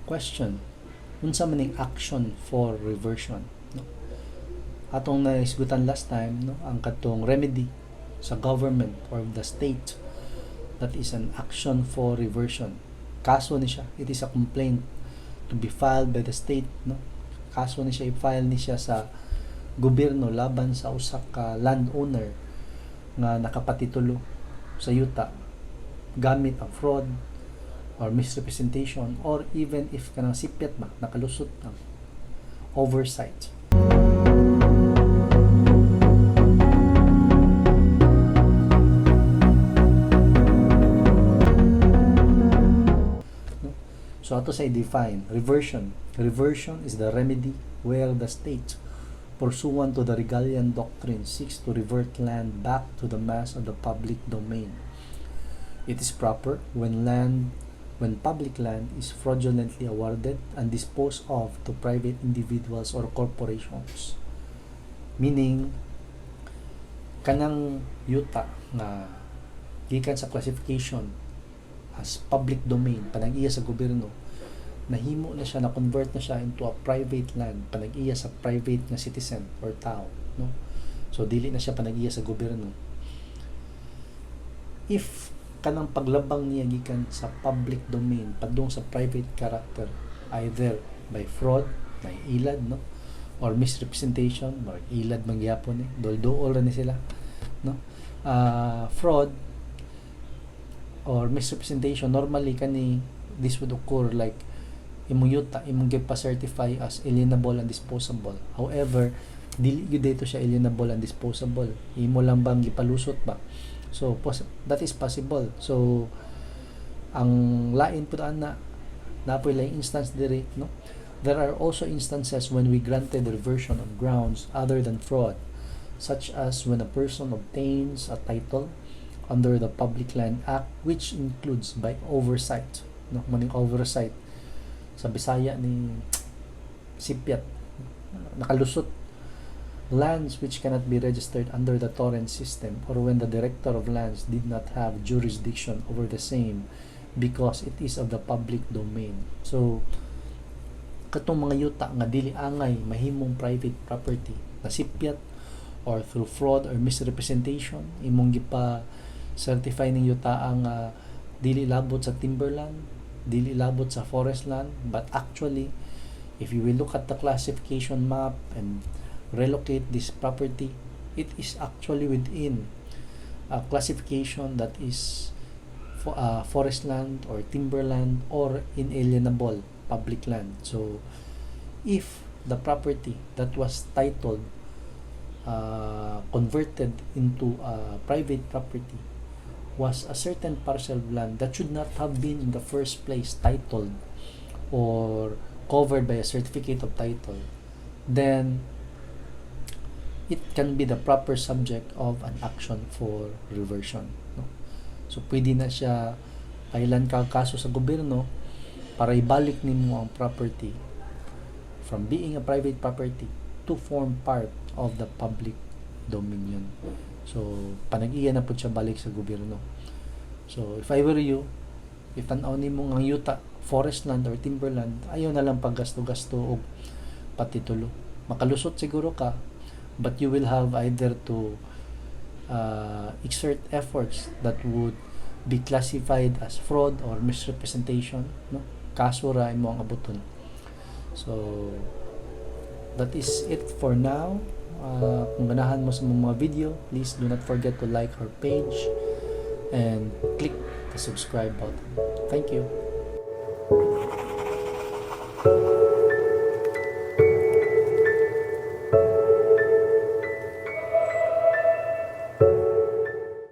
question, unsa maning action for reversion, no? Atong naisgutan last time, no, ang katong remedy sa government or the state, that is an action for reversion. Kaso ni siya, it is a complaint to be filed by the state, no? Kaso ni siya, i-file ni siya sa gobyerno laban sa usa ka landowner nga nakapatitulo sa yuta gamit ang fraud or misrepresentation, or even if kanang sipyat ba, nakalusot ng oversight. So ato say define reversion. Reversion is the remedy where the state, pursuant to the Regalian doctrine, seeks to revert land back to the mass of the public domain. It is proper when public land is fraudulently awarded and disposed of to private individuals or corporations. Meaning, kanang yuta nga gikan sa classification as public domain, panag-iya sa gobyerno, nahimo na siya, na-convert na siya into a private land, panag-iya sa private nga citizen or tao, no? So dili na siya panag-iya sa gobyerno. If kanang paglabang niya gikan sa public domain padung sa private character, either by fraud, may ilad, no, or misrepresentation, or ilad man gyapon doldool ra ni sila, no. Fraud or misrepresentation, normally kani this would occur like imong yuta imong gipa-certify as alienable and disposable. However, dili gyud dito siya alienable and disposable, imo lang bang gipalusot ba. So that is possible. So ang lain pud ana napoy laing instance diri, no. There are also instances when we granted reversion on grounds other than fraud, such as when a person obtains a title under the Public Land Act, which includes by oversight, no, maning oversight sa Bisaya ni sipyat, nakalusot lands which cannot be registered under the torrent system, or when the director of lands did not have jurisdiction over the same because it is of the public domain. So katong mga yuta nga dili angay mahimong private property, nasipyat or through fraud or misrepresentation, imong gipa certify ning yuta ang dili labot sa timberland, dili labot sa forest land, but actually if you will look at the classification map and relocate this property, it is actually within a classification that is forest land or timberland or inalienable public land. So if the property that was titled converted into a private property was a certain parcel of land that should not have been in the first place titled or covered by a certificate of title, then it can be the proper subject of an action for reversion, no? So pwede na siya kailan ka kaso sa gobyerno para ibalik nimo ang property from being a private property to form part of the public dominion. So panag-iya na pud siya balik sa gobyerno. So if I were you, if tan-aw nimo ang yuta forest land or timberland, ayaw na lang paggasto-gasto og patitulo. Makalusot siguro ka, but you will have either to exert efforts that would be classified as fraud or misrepresentation, no? Kaso ra imo ang abuton. So that is it for now. Kung ganahan mo sa mga video, please do not forget to like our page and click the subscribe button. Thank you.